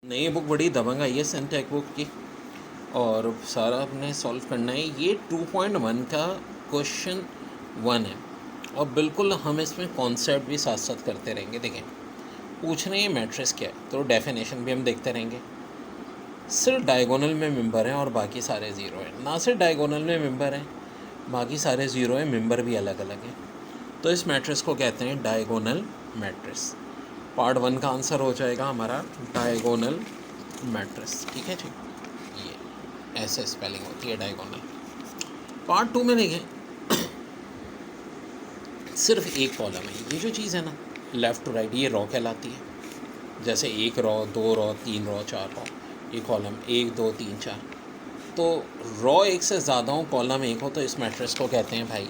नई बुक बड़ी दबंग आई है सेंट टेक बुक की और सारा अपने सॉल्व करना है। ये 2.1 का क्वेश्चन 1 है और बिल्कुल हम इसमें कॉन्सेप्ट भी साथ साथ करते रहेंगे। देखें, पूछ रहे हैं मैट्रिक्स क्या है तो डेफिनेशन भी हम देखते रहेंगे। सिर्फ डायगोनल में मेंबर हैं और बाकी सारे ज़ीरो हैं। ना सिर्फ डायगोनल में मेंबर हैं, बाकी सारे ज़ीरो हैं, मेंबर भी अलग अलग हैं। तो इस मैट्रिक्स को कहते हैं डायगोनल मैट्रिक्स। पार्ट 1 का आंसर हो जाएगा हमारा डायगोनल मैट्रिक्स। ठीक है जी, ये ऐसे स्पेलिंग होती है डायगोनल। पार्ट 2 में देखें, सिर्फ एक कॉलम है। ये जो चीज़ है ना, लेफ़्ट टू राइट, ये रॉ कहलाती है। जैसे एक रॉ, दो रॉ, तीन रॉ, चार रॉ, ये कॉलम 1 2 3 4। तो रॉ एक से ज़्यादा हो, कॉलम एक हो, तो इस मैट्रिक्स को कहते हैं भाई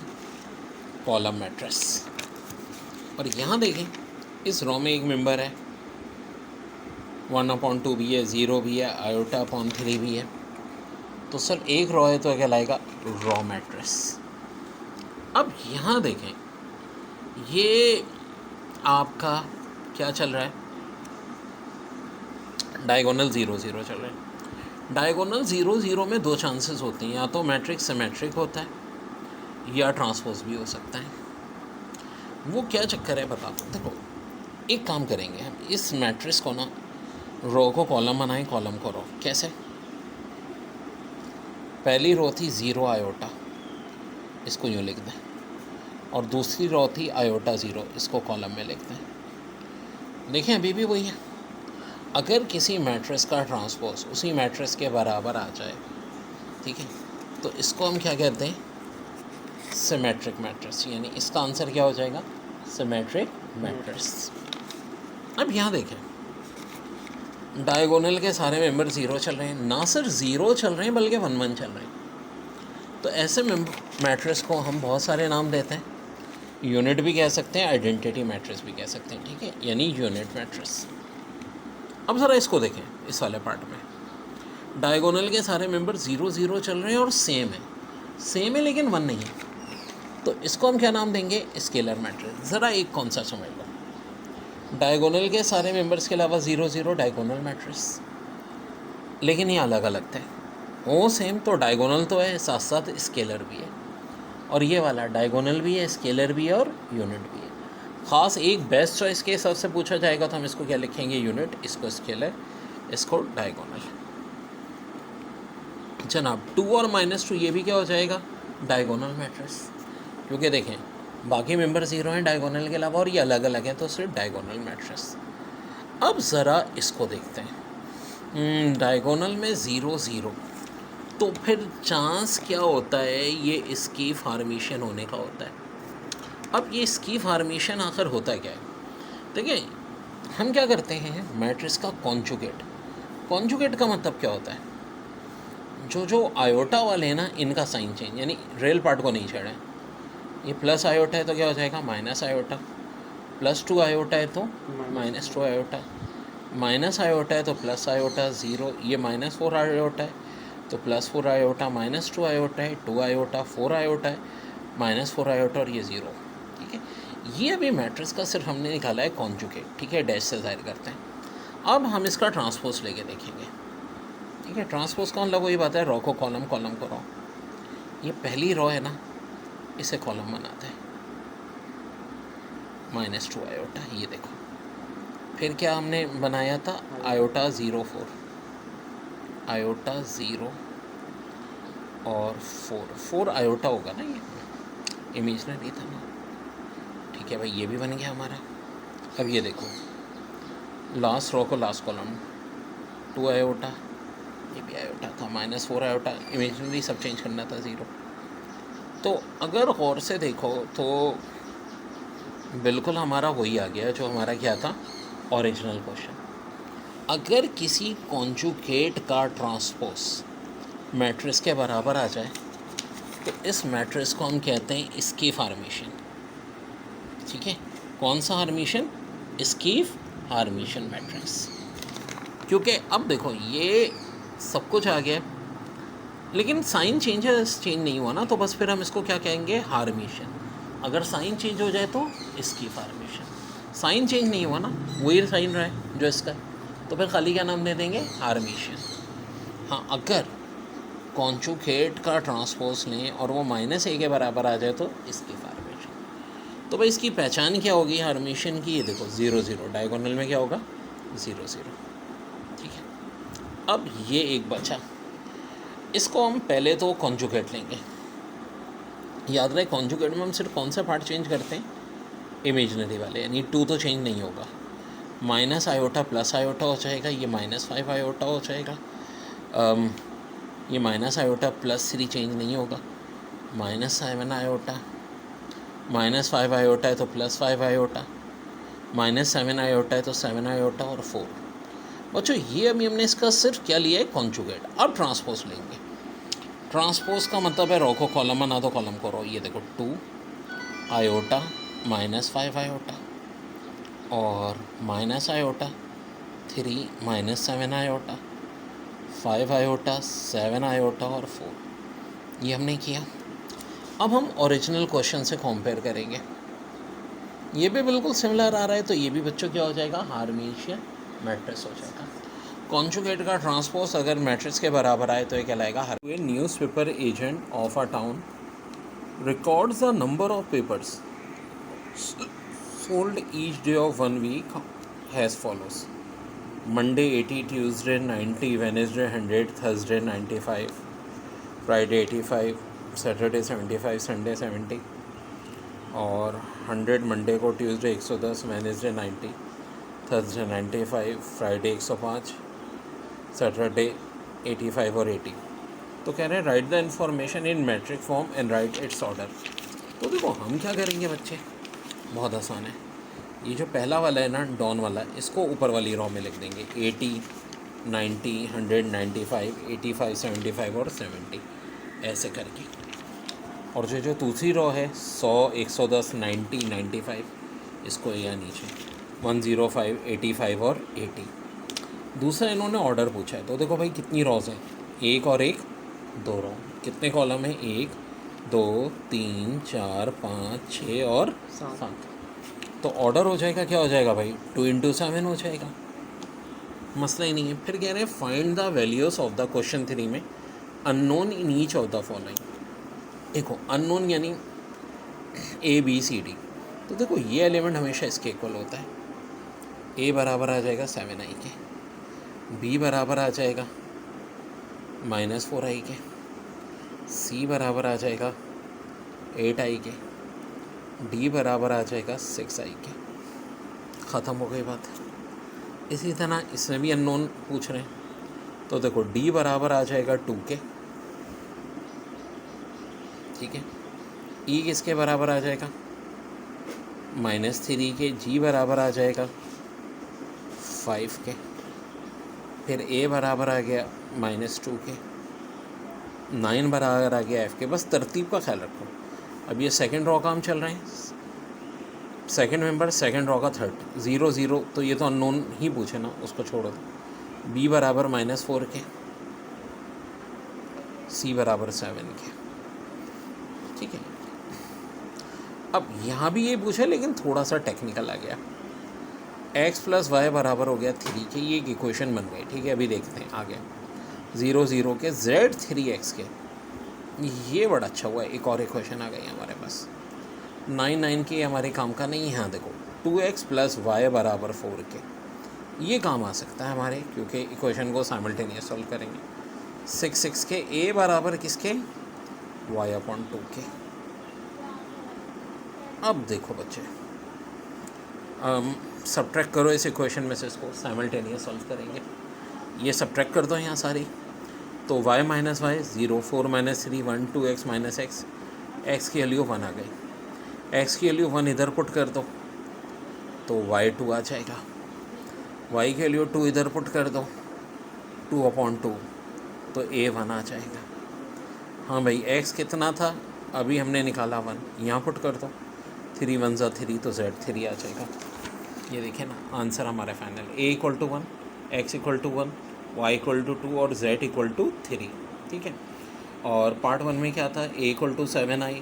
कॉलम मैट्रिक्स। और यहाँ देखें, इस रॉ में एक मेंबर है, 1/2 भी है, 0 भी है, i/3 भी है। तो सर एक रॉ है तो कहलाएगा रॉ मैट्रिक्स। अब यहाँ देखें, ये आपका क्या चल रहा है, डायगोनल 0 0 चल रहा है। डायगोनल 0 0 में दो चांसेस होती हैं, या तो मैट्रिक्स सिमेट्रिक होता है या ट्रांसपोज भी हो सकता है। वो क्या चक्कर है बता दो। देखो, एक काम करेंगे हम, इस मैट्रिक्स को ना, रो को कॉलम बनाएं, कॉलम को रो। कैसे? पहली रो थी 0 आयोटा, इसको यूँ लिख दें, और दूसरी रो थी i/0, इसको कॉलम में लिख दें। देखें, अभी भी वही है। अगर किसी मैट्रिक्स का ट्रांसपोज उसी मैट्रिक्स के बराबर आ जाए, ठीक है, तो इसको हम क्या कहते हैं, सिमेट्रिक मैट्रिक्स। यानी इसका आंसर क्या हो जाएगा, सिमेट्रिक मैट्रिक्स। अब यहाँ देखें, डायगोनल के सारे मेंबर 0 चल रहे हैं, ना सिर्फ 0 चल रहे हैं बल्कि 1 1 चल रहे हैं। तो ऐसे मैट्रिक्स को हम बहुत सारे नाम देते हैं। यूनिट भी कह सकते हैं, आइडेंटिटी मैट्रिक्स भी कह सकते हैं, ठीक है, यानी यूनिट मैट्रिक्स। अब ज़रा इसको देखें, इस वाले पार्ट में डायगोनल के सारे मेंबर 0 0 चल रहे हैं और सेम है लेकिन 1 नहीं है। तो इसको हम क्या नाम देंगे, स्केलर मैट्रिक्स। ज़रा एक कौन सा समझ लो, डायगोनल के सारे मेंबर्स के अलावा 0 0 डायगोनल मैट्रिक्स, लेकिन ये अलग अलग थे। वो सेम तो डायगोनल तो है, साथ साथ स्केलर भी है। और ये वाला डायगोनल भी है, स्केलर भी है और यूनिट भी है। ख़ास एक बेस्ट चॉइस के हिसाब से पूछा जाएगा तो हम इसको क्या लिखेंगे, यूनिट, इसको स्केलर, इसको डायगोनल। जनाब 2 और -2 ये भी क्या हो जाएगा, डायगोनल मैट्रिक्स। क्योंकि देखें, बाकी मेंबर 0 हैं डायगोनल के अलावा और ये अलग अलग हैं, तो सिर्फ डायगोनल मैट्रिक्स। अब ज़रा इसको देखते हैं, डायगोनल में 0 0, तो फिर चांस क्या होता है, ये इसकी फॉर्मेशन होने का होता है। अब ये इसकी फॉर्मेशन आखिर होता क्या है, देखिए, हम क्या करते हैं, मैट्रिक्स का कॉन्जुगेट का मतलब क्या होता है, जो आयोटा वाले हैं ना, इनका साइन चेंज, यानी रेल पार्ट को नहीं छेड़ें। ये प्लस आयोटा है तो क्या हो जाएगा, माइनस आयोटा, +2 आयोटा है तो -2 आयोटा, माइनस आयोटा है तो प्लस आयोटा, 0, ये -4 आयोटा है तो +4 आयोटा, -2 आयोटा है, 2 आयोटा, 4 आयोटा है, -4 आयोटा और ये 0। ठीक है, ये अभी मैट्रिक्स का सिर्फ हमने निकाला है कॉन्जुगेट, ठीक है, डैश से ज़ाहिर करते हैं। अब हम इसका ट्रांसपोज लेके देखेंगे, ठीक है। ट्रांसपोज कौन लगो, ये बात है, रॉ को कॉलम, कॉलम को रॉ। ये पहली रॉ है ना, इसे कॉलम बनाते हैं, -2 आयोटा, ये देखो। फिर क्या हमने बनाया था, i/0 4, i/0 और 4 आयोटा होगा ना, ये इमेजनरी था ना, ठीक है भाई, ये भी बन गया हमारा। अब ये देखो, लास्ट रो को लास्ट कॉलम, 2 आयोटा, ये भी आयोटा था, -4 आयोटा, इमेजनरी सब चेंज करना था, 0। तो अगर गौर से देखो तो बिल्कुल हमारा वही आ गया जो हमारा क्या था, ओरिजिनल क्वेश्चन। अगर किसी कॉन्जुगेट का ट्रांसपोज मैट्रिक्स के बराबर आ जाए तो इस मैट्रिक्स को हम कहते हैं इसकी फॉर्मेशन, ठीक है। कौन सा हार्मेशन, इसकी हार्मेशन मैट्रिक्स। क्योंकि अब देखो, ये सब कुछ आ गया लेकिन साइन चेंज नहीं हुआ ना, तो बस फिर हम इसको क्या कहेंगे, हार्मेशन। अगर साइन चेंज हो जाए तो इसकी फॉर्मेशन। साइन चेंज नहीं हुआ ना, वही साइन रहा है जो इसका, तो फिर खाली क्या नाम दे देंगे, हार्मिशियन। हाँ, अगर कॉन्जुगेट का ट्रांसपोज लें और वो -a के बराबर आ जाए तो इसकी फॉर्मेशन। तो भाई इसकी पहचान क्या होगी हार्मिशियन की, ये देखो 0 0, डायगोनल में क्या होगा 0 0। ठीक है, अब ये एक बचा, इसको हम पहले तो कॉन्जुगेट लेंगे। याद रहे कॉन्जुगेट में हम सिर्फ कौन सा पार्ट चेंज करते हैं, इमेजनरी वाले, यानी 2 तो चेंज नहीं होगा। माइनस आयोटा प्लस आयोटा हो जाएगा, ये -5 आयोटा हो जाएगा। ये माइनस आयोटा +3 चेंज नहीं होगा, -7 आयोटा, -5 आयोटा है तो +5 आयोटा, -7 आयोटा है तो 7 आयोटा और 4। बच्चों ये अभी हमने इसका सिर्फ क्या लिया है, कॉन्जुगेट। अब ट्रांसपोज लेंगे। ट्रांसपोज का मतलब है रो को कॉलम बना दो, कॉलम को रो। ये देखो 2 आयोटा -5 आयोटा और minus iota 3 -7 iota 5 iota 7 iota और 4। ये हमने किया। अब हम ओरिजिनल क्वेश्चन से कंपेयर करेंगे। ये भी बिल्कुल सिमिलर आ रहा है, तो ये भी बच्चों क्या हो जाएगा, हार्मिशियन मैट्रिक्स हो जाएगा। कॉन्जुगेट का ट्रांसपोज अगर मैट्रिक्स के बराबर आए तो ये कहलाएगा हर। Newspaper agent of a town records the number of papers sold each day of 1 week has follows: Monday 80, Tuesday 90, Wednesday 100, Thursday 95, Friday 85, Saturday 75, Sunday 70 और 100 मंडे को, Tuesday 110, Wednesday 90, Thursday 95, Friday 105, Saturday 85 और 80। तो कह रहे हैं write the information in matrix form and write its order. तो देखो हम क्या करेंगे बच्चे, बहुत आसान है। ये जो पहला वाला है ना, डॉन वाला, इसको ऊपर वाली रो में लिख देंगे 80, 90, 100, 95, 85, 75 और 70 ऐसे करके। और जो दूसरी रो है 100, 110, 90, 95, इसको या नीचे 105, 85 और 80। दूसरा इन्होंने ऑर्डर पूछा है, तो देखो भाई कितनी रोज़ हैं, एक और एक, 2 रो। कितने कॉलम हैं, 1 2 3 4 5 6 और 7। तो ऑर्डर हो जाएगा, क्या हो जाएगा भाई, 2 × 7 हो जाएगा, मसला ही नहीं है। फिर कह रहे हैं find the values of the question 3 में unknown in each of the following. देखो अननोन यानी ABCD। तो देखो ये एलिमेंट हमेशा इसके इक्वल होता है। A बराबर आ जाएगा 7i के, B बराबर आ जाएगा -4i के, C बराबर आ जाएगा 8i के, D बराबर आ जाएगा 6i के। ख़त्म हो गई बात। इसी तरह इसमें भी अननोन पूछ रहे हैं, तो देखो D बराबर आ जाएगा 2 के, ठीक है। E किसके बराबर आ जाएगा, -3 के। G बराबर आ जाएगा 5 के। फिर A बराबर आ गया -2 के। 9 बराबर आ गया F के। बस तरतीब का ख्याल रखो। अब ये सेकंड रो का हम चल रहे हैं, सेकंड मेंबर सेकंड रो का थर्ड, 0 0, तो ये तो अननोन ही पूछे ना, उसको छोड़ दो। B बराबर -4 के, C बराबर 7 के, ठीक है। अब यहाँ भी ये पूछे, लेकिन थोड़ा सा टेक्निकल आ गया। x + y बराबर हो गया 3 के, ये एक इक्वेशन बन गई, ठीक है। अभी देखते हैं आगे। 0 0 के z 3x के, ये बड़ा अच्छा हुआ है, एक और इक्वेशन आ गई हमारे पास। 9 9 के हमारे काम का नहीं है। यहाँ देखो 2x + y बराबर 4 के, ये काम आ सकता है हमारे, क्योंकि इक्वेशन को साइमल्टेनियस सॉल्व करेंगे। 6 6 के a बराबर किसके, y/2 के। अब देखो बच्चे, सब्ट्रैक्ट करो इस इक्वेशन में से, इसको साइमल्टेनियस सॉल्व करेंगे। ये सब्ट्रैक्ट कर दो यहाँ सारी, तो y - y 0, 4 - 3 1, 2x - x, x की वैल्यू 1 आ गई। x की वैल्यू 1 इधर पुट कर दो तो y2 आ जाएगा। y की वैल्यू 2 इधर पुट कर दो, 2/2, तो a1 आ जाएगा। हाँ भाई, x कितना था, अभी हमने निकाला 1, यहाँ पुट कर दो, 3 1 = 3, तो z3 आ जाएगा। ये देखिए ना, आंसर हमारा फाइनल, a = 1, x = 1, y = 2 और z = 3, ठीक है। और पार्ट 1 में क्या था, a = 7i,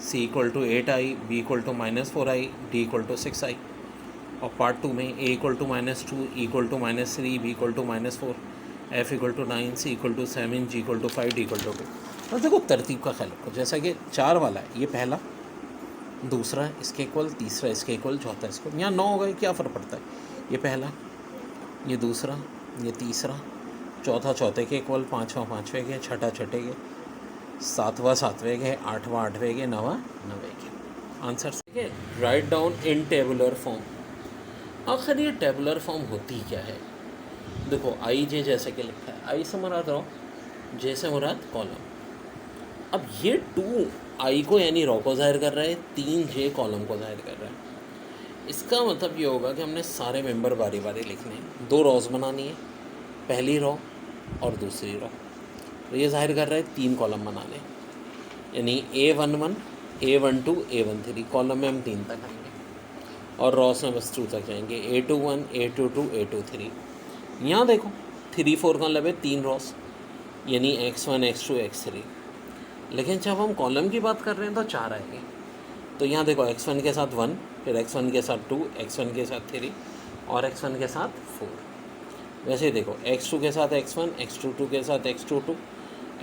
c = 8i, b = -4i, d = 6i। और पार्ट 2 में A equal to -2, E equal to -3, B equal to -4, F equal to 9, C equal to 7, G equal to 5, D equal to 2। तो देखो तरतीब का ख्याल रखो, जैसा कि 4 वाला है, ये पहला, दूसरा इसके इक्वल, तीसरा इसके इक्वल, चौथा इसको, यहाँ 9 होगा, क्या फ़र्क पड़ता है, ये पहला, ये दूसरा, ये तीसरा, चौथा चौथे के इक्वल, पाँचवा पाँचवें के, छठा छठे के, सातवां सातवें के, आठवां आठवें के, नवा नवे के। आंसर ठीक है। Write down in tabular form. आखिर ये टेबुलर फॉर्म होती क्या है? देखो आई जे जैसे कि लिखा है, आई से मुराद रो, जे से मुराद कॉलम। अब ये 2 आई को यानी रो को ज़ाहिर कर रहा है, 3 जे कॉलम को ज़ाहिर कर रहा है। इसका मतलब ये होगा कि हमने सारे मेंबर बारी बारी लिखने हैं, 2 रोज़ बनानी है, पहली रो और दूसरी रो। तो ये ज़ाहिर कर रहा है 3 कॉलम बनाने, यानी A11, A12, A13 कॉलम में हम 3 तक आएंगे और रॉस में बस 2 तक जाएंगे, A21, A22, A23। यहाँ देखो 3 4 का मतलब है 3 रॉस, यानी X1, X2, X3। लेकिन जब हम कॉलम की बात कर रहे हैं तो 4 आएंगे। तो यहाँ देखो X1 के साथ 1, फिर X1 के साथ 2, X1 के साथ 3 और X1 के साथ 4। वैसे ही देखो X2 के साथ X1, X22 के साथ X22,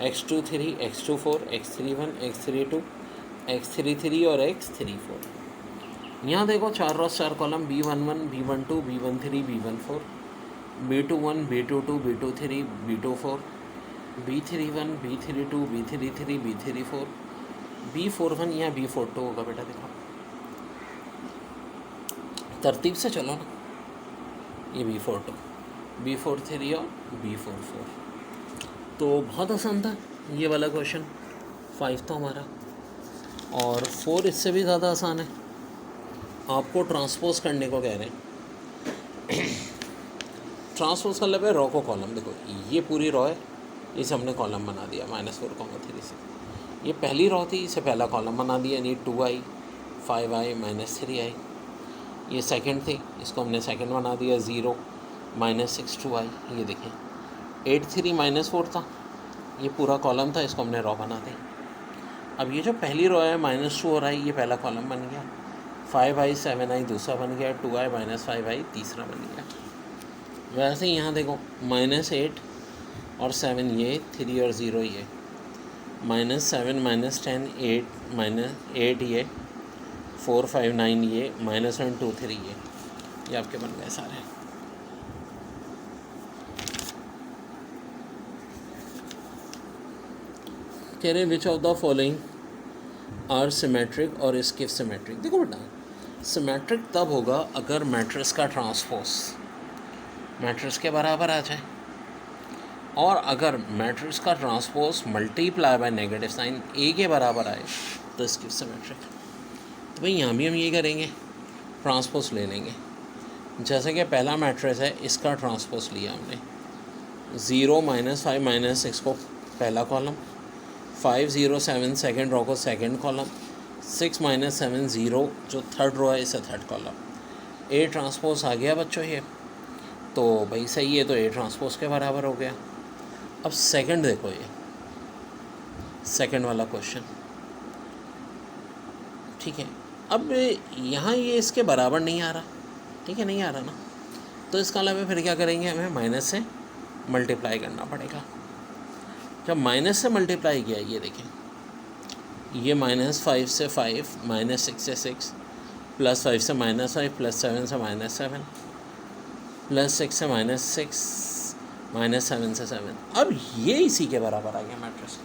X23, X24, X31, X32, X33 और X34। यहाँ देखो 4 Ross 4 column, B11, B12, B13, B14, B21, B22, B23, B24, B31, B32, B33, B34, B41, यहाँ B42 होगा बेटा। देखो तरतीब से चलो ना, ये B42, B43 और B44। तो बहुत आसान था ये वाला क्वेश्चन 5 तो हमारा, और 4 इससे भी ज़्यादा आसान है। आपको ट्रांसपोज करने को कह रहे हैं। ट्रांसपोज का मतलब है रो को कॉलम। देखो ये पूरी रो है, इसे हमने कॉलम बना दिया -4,3 से। ये पहली रो थी, इसे पहला कॉलम बना दिया, यानी 2i, 5i, -3i। ये सेकंड थी, इसको हमने सेकंड बना दिया, 0, -6, 2i। ये देखें 8, 3, -4 था, ये पूरा कॉलम था, इसको हमने रो बना दी। अब ये जो पहली रो है -2 और i, ये पहला कॉलम बन गया, 5i, 7i दूसरा बन गया, 2i, -5i तीसरा बन गया। वैसे ही यहाँ देखो -8 और 7 ये, 3 और 0 ये, -7, -10, 8 ये, 4, 5, 9 ये, -1, 2, 3 ये आपके बन गए सारे। कह रहे which of the following are symmetric और स्किफ सिमेट्रिक। देखो बेटा सिमेट्रिक तब होगा अगर मैट्रिक्स का ट्रांसपोज मैट्रिक्स के बराबर आ जाए, और अगर मैट्रिक्स का transpose multiply by negative sign A के बराबर आए तो स्किफ सिमेट्रिक। तो भाई यहाँ भी हम ये करेंगे, ट्रांसपोज ले लेंगे। जैसे कि पहला मैट्रिक्स है, इसका ट्रांसपोज लिया हमने, 0, -5, -6 को पहला कॉलम, 5, 0, 7 सेकेंड रो को सेकेंड कॉलम, 6, -7, 0 जो थर्ड रो है इसे थर्ड कॉलम। ए ट्रांसपोज आ गया बच्चों ये, तो भाई सही है, तो ए ट्रांसपोज के बराबर हो गया। अब सेकंड देखो, ये सेकंड वाला क्वेश्चन, ठीक है। अब यहाँ ये इसके बराबर नहीं आ रहा, ठीक है, नहीं आ रहा ना, तो इसका मतलब फिर क्या करेंगे, हमें माइनस से मल्टीप्लाई करना पड़ेगा। जब माइनस से मल्टीप्लाई किया, ये देखें, ये -5 से 5, -6 से 6, +5 से -5, +7 से -7, +6 से -6, -7 से 7। अब ये इसी के बराबर आ गया मैट्रिक्स।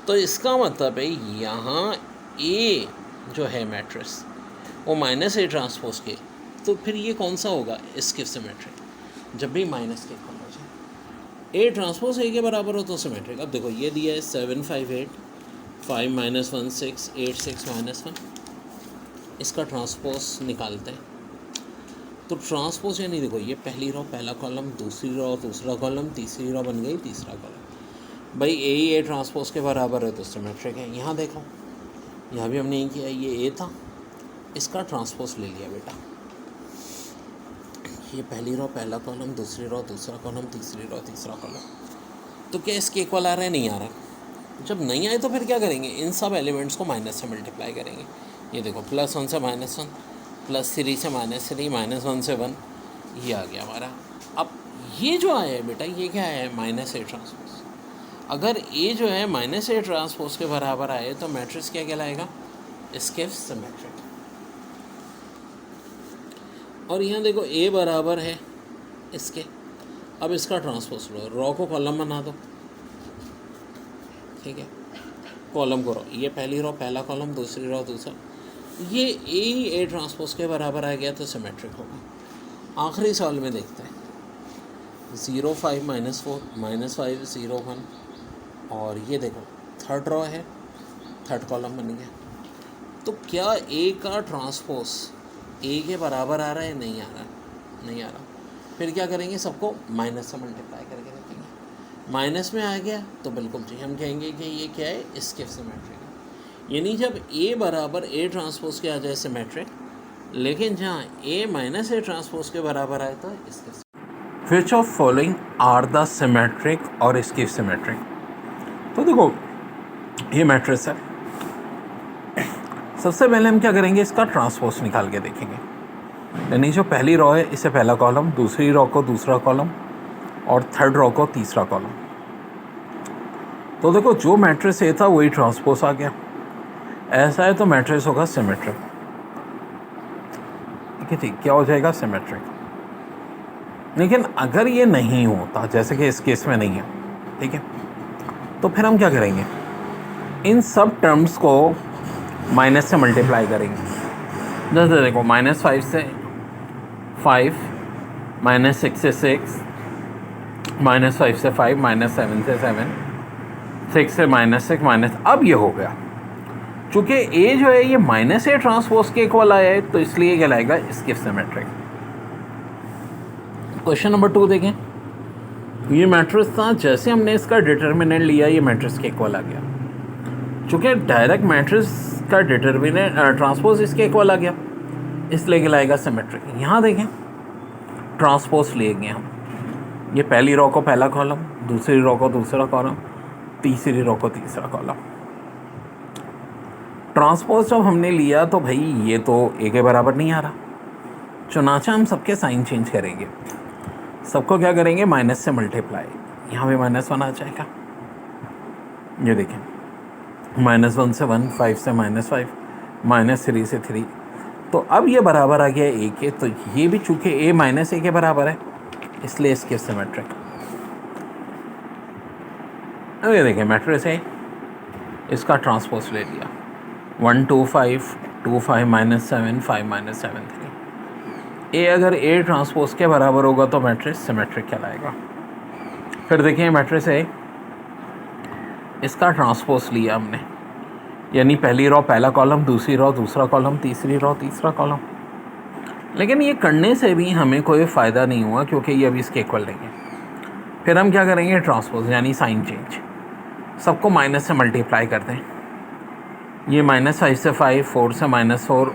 तो इसका मतलब है यहाँ ए जो है मैट्रिक्स वो -a ट्रांसपोज के, तो फिर ये कौन सा होगा, स्किफ सिमेट्रिक। जब भी माइनस के इक्वल हो जाए, ए ट्रांसपोज ए के बराबर हो तो सिमेट्रिक। अब देखो ये दिया है 7, 5, 8, 5, -1, 6, 8, 6, -1, इसका ट्रांसपोज निकालते हैं। तो ट्रांसपोज यानी देखो ये पहली रो पहला कॉलम, दूसरी रो दूसरा कॉलम, तीसरी रो बन गई तीसरा कॉलम। भाई ए ट्रांसपोज के बराबर है तो सिमेट्रिक है। यहाँ देखो, यहाँ भी हमने ये किया, ये ए था, इसका ट्रांसपोज ले लिया बेटा, ये पहली रो पहला कॉलम, दूसरी रो दूसरा कॉलम, तीसरी रो तीसरा कॉलम। तो क्या इसके इक्वल आ रहा है, नहीं आ रहा। जब नहीं आए तो फिर क्या करेंगे, इन सब एलिमेंट्स को माइनस से मल्टीप्लाई करेंगे। ये देखो +1 से -1, +3 से -3, -1 से 1, ये आ गया हमारा। अब ये जो आया है बेटा, ये क्या है? -A transpose. अगर ए जो है -A ट्रांसपोज के बराबर आए तो मैट्रिक्स क्या कहलाएगा? Schiff symmetric. और यहाँ देखो ए बराबर है इसके, अब इसका ट्रांसपोज लो, रॉ को कॉलम बना दो, ठीक है, कॉलम को रॉ, ये पहली रॉ पहला कॉलम, दूसरी रॉ दूसरा, ये ए ट्रांसपोज के बराबर आ गया तो सिमेट्रिक होगा। आखिरी सवाल में देखते हैं, 0 5 -4 -5 0 1, और ये देखो थर्ड रॉ है, थर्ड कॉलम बन गया। तो क्या ए का ट्रांसपोज ए के बराबर आ रहा है? नहीं आ रहा, नहीं आ रहा। फिर क्या करेंगे? सबको माइनस से मल्टीप्लाई करके देखेंगे। माइनस में आ गया तो बिल्कुल जी हम कहेंगे कि ये क्या है? स्किफ सिमेट्रिक है। यानी जब ए बराबर ए ट्रांसपोज के आ जाए सिमेट्रिक, लेकिन जहाँ ए -A ट्रांसपोज के बराबर आए तो skew. Which of following are the symmetric और स्किफ सिमेट्रिक? तो देखो ये मैट्रिक्स है, सबसे पहले हम क्या करेंगे? इसका ट्रांसपोज निकाल के देखेंगे। यानी जो पहली रॉ है इसे पहला कॉलम, दूसरी रॉ को दूसरा कॉलम, और थर्ड रॉ को तीसरा कॉलम। तो देखो जो मैट्रिक्स ए था वही ट्रांसपोज आ गया। ऐसा है तो मैट्रिक्स होगा सिमेट्रिक। ठीक है, ठीक, क्या हो जाएगा? सिमेट्रिक। लेकिन अगर ये नहीं होता, जैसे कि इस केस में नहीं है, ठीक है, तो फिर हम क्या करेंगे? इन सब टर्म्स को माइनस से मल्टीप्लाई करेंगे। जैसे देखो -5 से 5, -6 से 6, -5 से 5, -7 से 7, 6 से -6 अब ये हो गया। चूँकि ए जो है ये -A ट्रांसपोज के इक्वल आया है तो इसलिए क्या लाएगा? Schiff symmetric. क्वेश्चन नंबर 2 देखें। ये मैट्रिक्स था, जैसे हमने इसका डिटर्मिनेंट लिया ये मैट्रिक्स के इक्वल आ गया। चूँकि डायरेक्ट मैट्रिक्स का डिटर्मिनेंट ट्रांसपोज इसके इक्वल आ गया, इसलिए कहलाएगा सिमेट्रिक। यहाँ देखें ट्रांसपोज लेंगे हम, ये पहली रॉ को पहला कॉलम, दूसरी रॉ को दूसरा कॉलम, तीसरी रॉ को तीसरा कॉलम। ट्रांसपोज जब हमने लिया तो भाई ये तो ए के बराबर नहीं आ रहा, चुनाचा हम सबके साइन चेंज करेंगे, सबको क्या करेंगे? माइनस से मल्टीप्लाई। यहाँ भी -1 आ जाएगा। ये देखें -1 से 1, 5 से -5, -3 से 3, तो अब ये बराबर आ गया ए के। तो ये भी चूँकि ए -A के बराबर है इसलिए इसके सिमेट्रिक। अब ये देखें मैट्रिक्स है, इसका ट्रांसपोज ले लिया, 1 2 5 2 5 -7 5 -7 3। ए अगर ए ट्रांसपोज के बराबर होगा तो मैट्रिक्स सिमेट्रिक कहलाएगा। फिर देखिए मैट्रिक्स है, इसका ट्रांसपोज लिया हमने, यानी पहली रॉ पहला कॉलम, दूसरी रॉ दूसरा कॉलम, तीसरी रॉ तीसरा कॉलम। लेकिन ये करने से भी हमें कोई फ़ायदा नहीं हुआ क्योंकि ये अभी इसके इक्वल नहीं है। फिर हम क्या करेंगे? ट्रांसपोज यानी साइन चेंज, सबको माइनस से मल्टीप्लाई कर दें। ये -5 से 5, 4 से -4,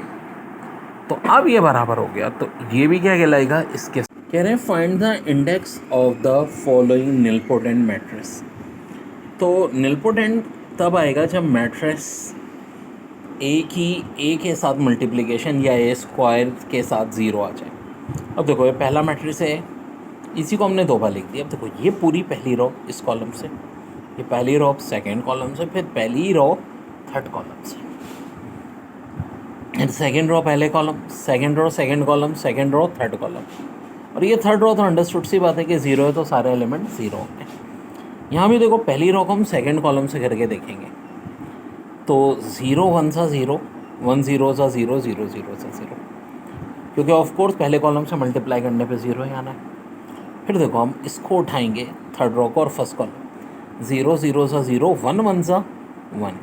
तो अब ये बराबर हो गया। तो ये भी क्या कहलाएगा? इसके कह रहे हैं find the index of the following nilpotent matrix. तो निलपोटेंट तब आएगा जब मैट्रिक्स ए के साथ मल्टीप्लिकेशन या ए स्क्वायर के साथ 0 आ जाए। अब देखो ये पहला मैट्रिक्स है, इसी को हमने 2 बार लिख दिया। अब देखो ये पूरी पहली रो इस कॉलम से, ये पहली रो सेकंड कॉलम से, फिर पहली रो थर्ड कॉलम से, एंड सेकंड रो पहले column, second row second column, second row third column. और ये थर्ड रो तो अंडरस्टूड सी बात है कि 0 है तो सारे एलिमेंट 0 होंगे। यहाँ भी देखो पहली रो को हम सेकंड कॉलम से करके देखेंगे तो 0 1 सा 0, 1 0 सा 0, 0 0 सा 0, क्योंकि ऑफ कोर्स पहले कॉलम से मल्टीप्लाई करने पे 0 ही आना है। फिर देखो हम इसको उठाएंगे थर्ड रो को और फर्स्ट कॉलम, 0 0 सा 0, 1 1 सा 1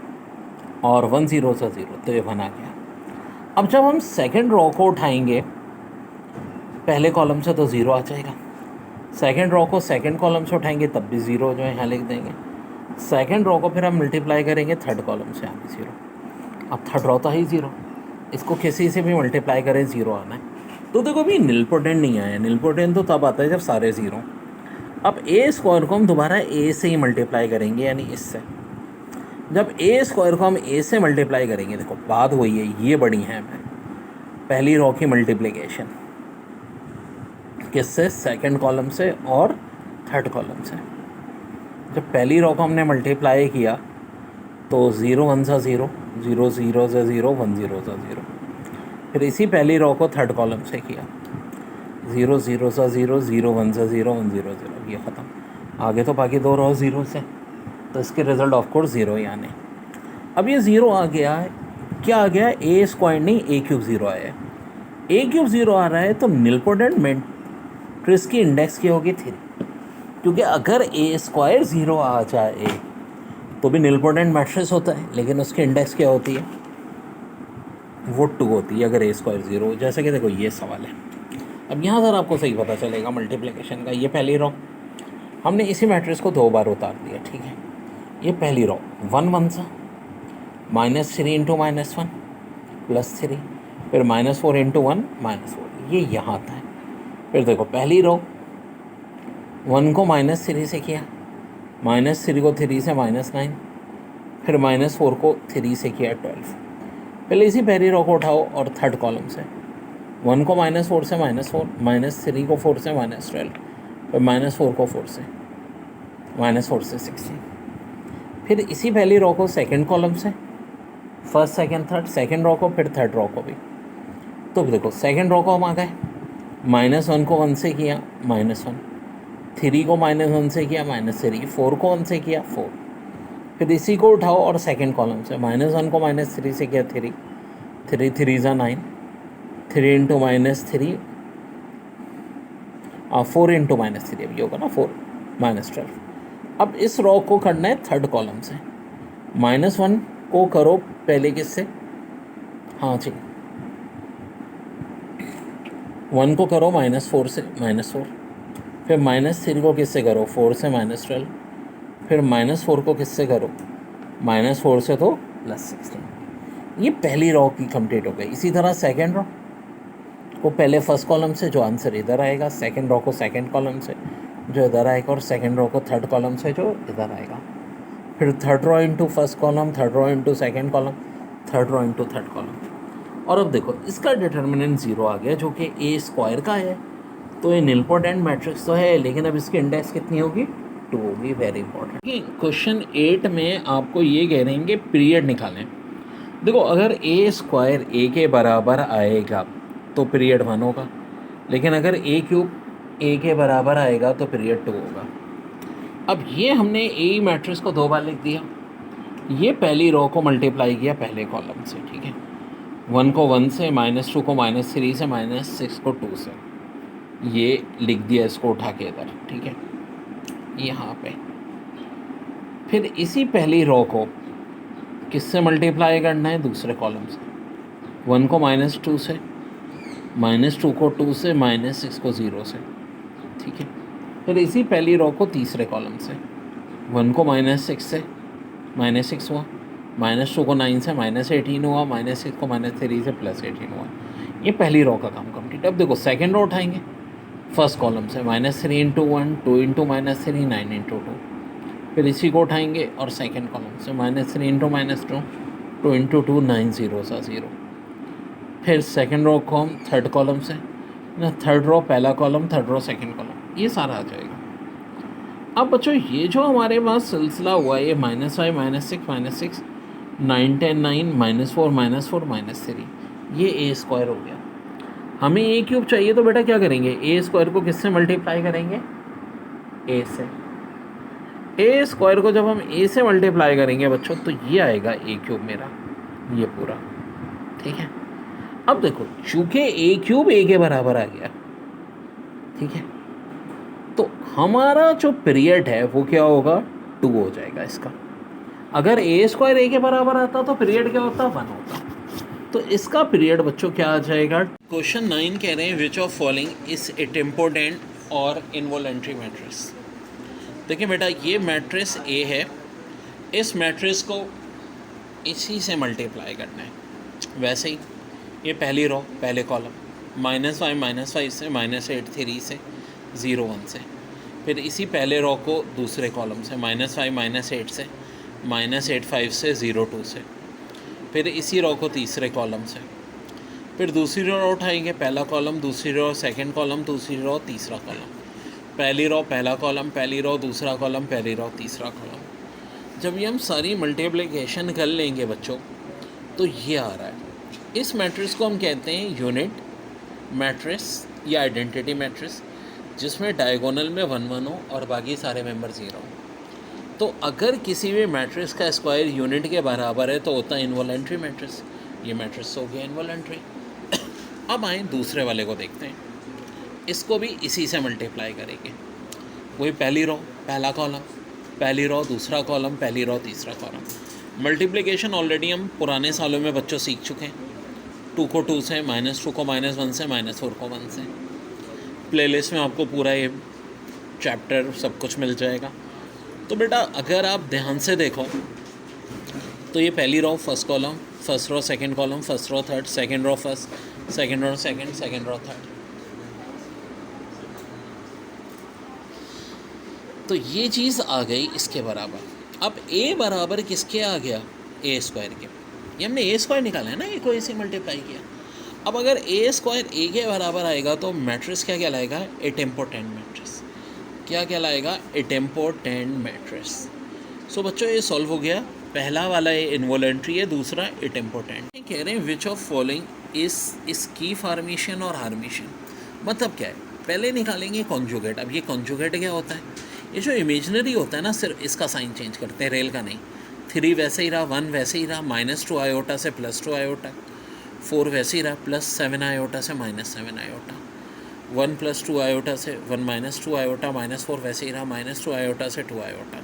और 1 0 सा 0, तो ये 1 आ गया। अब जब हम सेकंड रो को उठाएंगे पहले कॉलम से तो 0 आ जाएगा, सेकंड रो को सेकंड कॉलम से उठाएंगे तब भी 0 जो है यहाँ लिख देंगे, सेकंड रो को फिर हम मल्टीप्लाई करेंगे थर्ड कॉलम से, यहाँ भी 0। अब थर्ड रो तो ही 0, इसको किसी से भी मल्टीप्लाई करें 0 आना है। तो देखो अभी निलपोटेंट नहीं आया, निलपोटेंट तो तब आता है जब सारे 0। अब ए स्क्वायर को हम दोबारा ए से ही मल्टीप्लाई करेंगे, यानी इससे। जब ए स्क्वायर को हम ए से मल्टीप्लाई करेंगे, देखो बात वही है, ये बड़ी है हमें, पहली रो की मल्टीप्लिकेशन किससे, सेकंड कॉलम से और थर्ड कॉलम से। जब पहली रो को हमने मल्टीप्लाई किया तो 0 1 सा 0, 0 0 से 0, 1 0 सा 0। फिर इसी पहली रो को थर्ड कॉलम से किया, 0 0 सा 0, 0 1 सा 0, 1 0 0, ये ख़त्म। आगे तो बाकी दो रो 0 से, तो इसके रिजल्ट ऑफ कोर्स 0 ही आने। अब ये 0 आ गया है, क्या आ गया है, ए स्क्वायर नहीं ए क्यूब 0 आया है। ए क्यूब 0 आ रहा है तो निलपोटेंट मैट्रिक्स की इंडेक्स की होगी 3, क्योंकि अगर ए स्क्वायर 0 आ जाए तो भी निलपोटेंट मैट्रिक्स होता है, लेकिन उसकी इंडेक्स क्या होती है, वो 2 होती है अगर ए स्क्वायर 0। जैसे कि देखो ये सवाल है, अब यहाँ सर आपको सही पता चलेगा मल्टीप्लिकेशन का। ये पहली रो हमने इसी मैट्रिक्स को 2 बार उतार दिया, ठीक है। ये पहली रो 1 1 सा -3 इंटू -1 +3, फिर -4 इंटू 1 -4, ये यहाँ आता है। फिर देखो पहली रो 1 को -3 से किया, -3 को 3 से -9, फिर -4 को 3 से किया 12। पहले इसी पहली रो को उठाओ और थर्ड कॉलम से 1 को -4 से -4, -3 को 4 से -12, फिर -4 को 4 से -16। फिर इसी पहली रो को सेकंड कॉलम से first second third, second row को, फिर थर्ड रो को भी। तो देखो सेकंड रो को हम आ गए, -1 को 1 से किया -1, 3 को -1 से किया -3, 4 को 1 से किया 4। फिर इसी को उठाओ और सेकंड कॉलम से -1 को -3 से किया 3, 3 3 ज़ा 9, 3 इंटू -3 4 इंटू -3, अब ये होगा ना 4 -12। अब इस रो को करना है थर्ड कॉलम से, -1 को करो पहले किससे, हाँ जी 1 को करो -4 से -4, फिर -3 को किससे करो 4 से -12, फिर -4 को किससे करो -4 से तो +16। ये पहली रो की कंप्लीट हो गई। इसी तरह सेकंड रो को पहले फर्स्ट कॉलम से, जो आंसर इधर आएगा, सेकंड रो को सेकंड कॉलम से जो इधर आएगा, और सेकंड रो को थर्ड कॉलम से जो इधर आएगा। फिर third row into first column, third row into second column, third row into third column. और अब देखो इसका डिटर्मिनेंट 0 आ गया, जो कि ए स्क्वायर का है। तो ये निलपोटेंट मैट्रिक्स तो है, लेकिन अब इसकी इंडेक्स कितनी होगी, 2 होगी। Very important. क्वेश्चन 8 में आपको ये कह रहे हैं कि पीरियड निकालें। देखो अगर ए स्क्वायर ए के बराबर आएगा तो पीरियड 1 होगा, लेकिन अगर ए क्यूब ए के बराबर आएगा तो पीरियड 2 होगा। अब ये हमने ए मैट्रिक्स को 2 बार लिख दिया। ये पहली रो को मल्टीप्लाई किया पहले कॉलम से, ठीक है, 1 को 1 से, -2 को -3 से, -6 को 2 से, ये लिख दिया इसको उठा के इधर, ठीक है, यहाँ पे। फिर इसी पहली रो को किससे मल्टीप्लाई करना है, दूसरे कॉलम से, 1 को -2 से, -2 को 2 से, -6 को 0 से, ठीक है। फिर इसी पहली रो को तीसरे कॉलम से, 1 को -6 से, -6 हुआ, -2 को 9 से, -18 हुआ, -6 को -3 से, +18 हुआ। ये पहली रो का काम कंप्लीट। अब देखो सेकंड रो उठाएंगे फर्स्ट कॉलम से, -3 इंटू 1, 2 इंटू -3, 9 इंटू 2। फिर इसी को उठाएंगे और सेकंड कॉलम से, -3 इंटू -2, 2 इंटू 2, 9 0 सा 0। फिर सेकंड रो को हम थर्ड कॉलम से ना, थर्ड रो पहला column, third row second column, ये सारा आ जाएगा। अब बच्चों ये जो हमारे पास सिलसिला हुआ है, ये -5 -6 9 10 9 -4 -4 -3, ये ए स्क्वायर हो गया। हमें ए क्यूब चाहिए तो बेटा क्या करेंगे, ए स्क्वायर को किससे मल्टीप्लाई करेंगे, ए से। ए स्क्वायर को जब हम ए से मल्टीप्लाई करेंगे बच्चों तो ये आएगा ए क्यूब मेरा, ये पूरा, ठीक है। अब देखो चूँकि ए क्यूब ए के बराबर आ गया, ठीक है, तो हमारा जो पीरियड है वो क्या होगा, 2 हो जाएगा इसका। अगर ए स्क्वायर ए के बराबर आता तो पीरियड क्या होता, 1 होता। तो इसका पीरियड बच्चों क्या आ जाएगा। क्वेश्चन 9 कह रहे हैं विच of following is it important और इनवॉलेंट्री मैट्रिक्स। देखिए बेटा ये मैट्रिक्स ए है, इस मैट्रिक्स को इसी से मल्टीप्लाई करना है। वैसे ही ये पहली रो पहले कॉलम, -5 -5 से, -8 3 से, 0 1 से। फिर इसी पहले रो को दूसरे कॉलम से, -5 -8 से, -8 5 से, 0 2 से। फिर इसी रो को तीसरे कॉलम से, फिर दूसरी रो उठाएंगे, पहला कॉलम, दूसरी रो सेकंड कॉलम, दूसरी रो तीसरा कॉलम, पहली रो पहला कॉलम, पहली रो दूसरा कॉलम, पहली रो तीसरा कॉलम। जब ये हम सारी मल्टीप्लिकेशन कर लेंगे बच्चों तो ये आ रहा है। इस मैट्रिक्स को हम कहते हैं यूनिट मैट्रिक्स या आइडेंटिटी मैट्रिक्स, जिसमें डायगोनल में 1 1 हो और बाकी सारे मेंबर 0 हो। तो अगर किसी भी मैट्रिक्स का स्क्वायर यूनिट के बराबर है तो होता है इनवॉलेंट्री मैट्रिक्स। ये मैट्रिक्स हो गया इनवॉलेंट्री। अब आए दूसरे वाले को देखते हैं, इसको भी इसी से मल्टीप्लाई करेंगे। वही पहली रो पहला कॉलम, पहली रो दूसरा कॉलम, पहली रो तीसरा कॉलम। मल्टीप्लिकेशन ऑलरेडी हम पुराने सालों में बच्चों सीख चुके हैं। 2 को 2 से, -2 को -1 से, -4 को 1 से। प्लेलिस्ट में आपको पूरा ये चैप्टर सब कुछ मिल जाएगा। तो बेटा अगर आप ध्यान से देखो तो ये पहली row first column, first row second column, first row third, second row first, second row second, second row third. तो ये चीज़ आ गई इसके बराबर। अब a बराबर किसके आ गया? a स्क्वायर के। ये हमने a स्क्वायर निकाला है ना, a को a से मल्टीप्लाई किया। अब अगर a स्क्वायर a के बराबर आएगा तो मैट्रिक्स क्या कहलाएगा? इटेम्पोटेंट मैट्रिक्स। क्या कहलाएगा? इटेम्पोटेंट मैट्रिक्स। सो बच्चों ये सॉल्व हो गया। पहला वाला ये इनवॉलेंट्री है, दूसरा इटेम्पोटेंट। कह रहे हैं विच ऑफ फॉलोइंग इस की फॉर्मेशन और हार्मेशन। मतलब क्या है? पहले निकालेंगे कॉन्जुगेट। अब ये कॉन्जुगेट क्या होता है? ये जो इमेजनरी होता है ना, सिर्फ इसका साइन चेंज करते हैं, रेल का नहीं। 3 वैसे ही रहा, 1 वैसे ही रहा, -2 आयोटा से +2 आयोटा, 4 वैसे ही रहा, +7 आयोटा से -7 आयोटा, 1 + 2 आयोटा से 1 - 2 आयोटा, -4 वैसे ही रहा, -2 आयोटा से 2 आयोटा,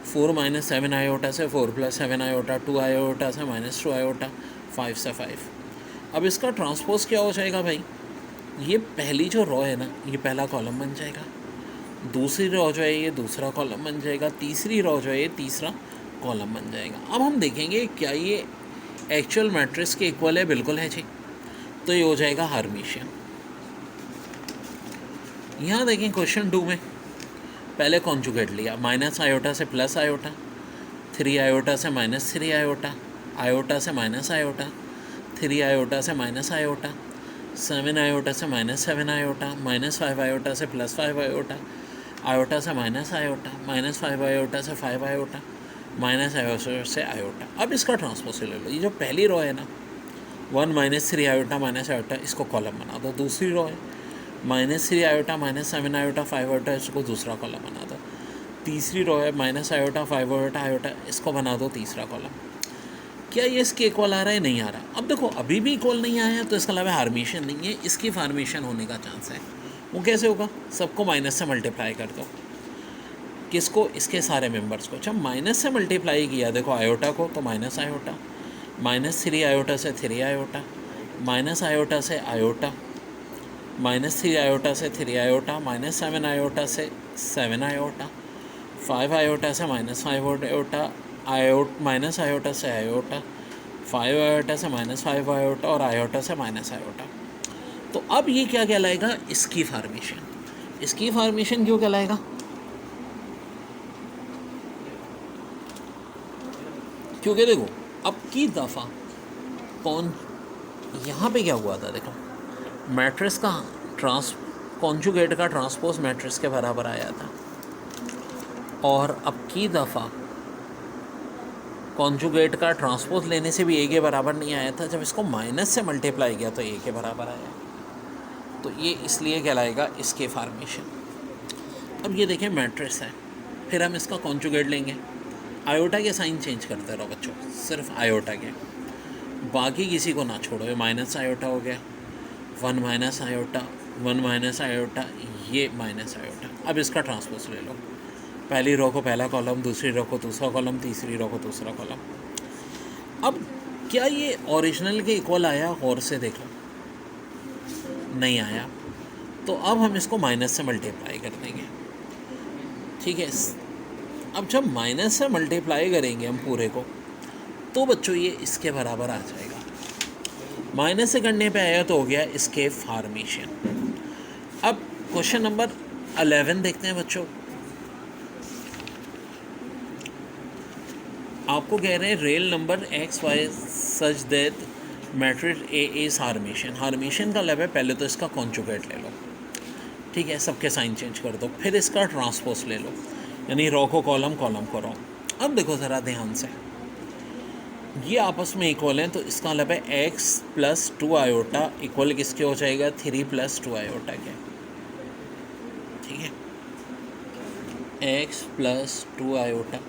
4 - 7 आयोटा से 4 + 7 आयोटा, 2 आयोटा से -2 आयोटा, 5 से 5। अब इसका ट्रांसपोज क्या हो जाएगा भाई? ये पहली जो रो है ना, ये पहला कॉलम बन जाएगा। दूसरी रो जो है ये दूसरा कॉलम बन जाएगा। तीसरी रो जो है ये तीसरा कॉलम बन जाएगा। अब हम देखेंगे क्या ये एक्चुअल मैट्रिक्स के इक्वल है? बिल्कुल है जी। तो ये हो जाएगा हार्मेशियन। यहाँ देखें क्वेश्चन 2 में पहले कॉन्जुगेट लिया, माइनस आयोटा से प्लस आयोटा, 3 आयोटा से -3 आयोटा, आयोटा से माइनस आयोटा, 3 आयोटा से माइनस आयोटा, 7 आयोटा से -7 आयोटा, -5 आयोटा से +5 आयोटा, आयोटा से माइनस आयोटा, -5 आयोटा से 5 आयोटा, माइनस आयोटा से आयोटा। अब इसका ट्रांसपोज ले लो। ये जो पहली रो है ना, 1 - 3 आयोटा माइनस आयोटा, इसको कॉलम बना दो। दूसरी रो है -3 आयोटा, -7 आयोटा, 5 आयोटा, इसको दूसरा कॉलम बना दो। तीसरी रो है -आयोटा, 5 आयोटा, आयोटा, इसको बना दो तीसरा कॉलम। क्या ये इसके इक्वल आ रहा है? नहीं आ रहा। अब देखो अभी भी इक्वल नहीं आया तो इसका मतलब हार्मेशन नहीं है, इसकी फॉर्मेशन होने का चांस है। वो कैसे होगा? सबको माइनस से मल्टीप्लाई कर दो। किसको? इसके सारे मेंबर्स को। जब माइनस से मल्टीप्लाई किया देखो आयोटा को, तो माइनस आयोटा, -3 आयोटा से 3 आयोटा, माइनस आयोटा से आयोटा, -3 आयोटा से 3 आयोटा, -7 आयोटा से 7 आयोटा, 5 आयोटा से -5 आयोटा, माइनस आयोटा से आयोटा, 5 आयोटा से -5 आयोटा और आयोटा से माइनस आयोटा। तो अब ये क्या कहलाएगा? इसकी फॉर्मेशन। इसकी फॉर्मेशन क्यों कहलाएगा? क्योंकि देखो अब की दफ़ा कौन यहाँ पे क्या हुआ था? देखो मैट्रिक्स का कॉन्जुगेट का ट्रांसपोज मैट्रिक्स के बराबर आया था, और अब की दफ़ा कॉन्जुगेट का ट्रांसपोज लेने से भी ए के बराबर नहीं आया था। जब इसको माइनस से मल्टीप्लाई किया तो ए के बराबर आया। तो ये इसलिए कहलाएगा इसके फॉर्मेशन। अब ये देखें मैट्रिक्स है, फिर हम इसका कॉन्जुगेट लेंगे। आयोटा के साइन चेंज करते रहो बच्चों, सिर्फ आयोटा के, बाकी किसी को ना छोड़ो। ये माइनस आयोटा हो गया, 1 माइनस आयोटा, 1 माइनस आयोटा, ये माइनस आयोटा। अब इसका ट्रांसपोज ले लो। पहली रो को पहला कॉलम, दूसरी रो को दूसरा कॉलम, तीसरी रो को दूसरा कॉलम। अब क्या ये ओरिजिनल के इक्वल आया? और से देख लो, नहीं आया। तो अब हम इसको माइनस से मल्टीप्लाई कर देंगे, ठीक है। अब जब माइनस से मल्टीप्लाई करेंगे हम पूरे को, तो बच्चों ये इसके बराबर आ जाएगा। माइनस से करने पे आया तो हो गया इसके फॉर्मेशन। अब क्वेश्चन नंबर 11 देखते हैं बच्चों। आपको कह रहे हैं real number x y such that matrix A is Hermitian. Hermitian का मतलब है पहले तो इसका कॉन्जुगेट ले लो, ठीक है, सबके साइन चेंज कर दो, फिर इसका ट्रांसपोज ले लो, यानी रो को कॉलम, कॉलम को रो। अब देखो ज़रा ध्यान से, ये आपस में इक्वल हैं, तो इसका मतलब है एक्स प्लस 2 आयोटा इक्वल किसके हो जाएगा, 3 प्लस 2 आयोटा के, ठीक है। एक्स प्लस 2 आयोटा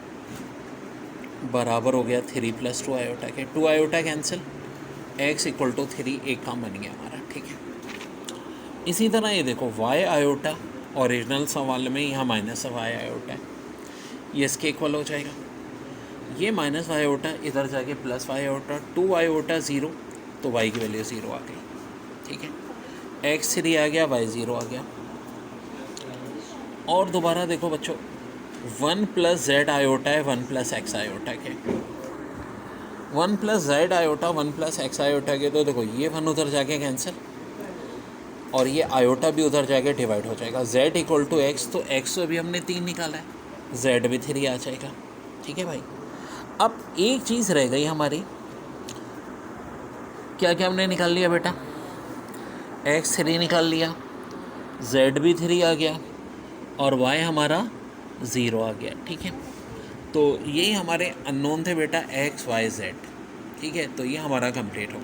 बराबर हो गया 3 प्लस 2 आयोटा के, 2 iota cancel, x equal to 3 एक काम बन गया हमारा, ठीक है। इसी तरह ये देखो वाई आयोटा ओरिजिनल सवाल में यहाँ माइनस वाई आयोटा है, ये इसके इक्वल हो जाएगा। ये माइनस वाई आयोटा इधर जाके प्लस वाई आयोटा, 2 आयोटा 0, तो वाई की वैल्यू 0 आ गई, ठीक है। एक्स 3 आ गया, वाई 0 आ गया। और दोबारा देखो बच्चों, 1 प्लस जेड आयोटा है 1 प्लस एक्स आयोटा के, 1 plus Z iota 1 plus x iota के, तो देखो ये 1 उधर जाके कैंसिल, और ये आयोटा भी उधर जाके डिवाइड हो जाएगा। z इक्वल टू एक्स, तो x तो अभी हमने 3 निकाला है, z भी 3 आ जाएगा, ठीक है भाई। अब एक चीज़ रह गई हमारी, क्या क्या हमने निकाल लिया बेटा, x 3 निकाल लिया, z भी 3 आ गया, और y हमारा 0 आ गया, ठीक है। तो यही हमारे अननोन थे बेटा x y z, ठीक है। तो ये हमारा कंप्लीट हो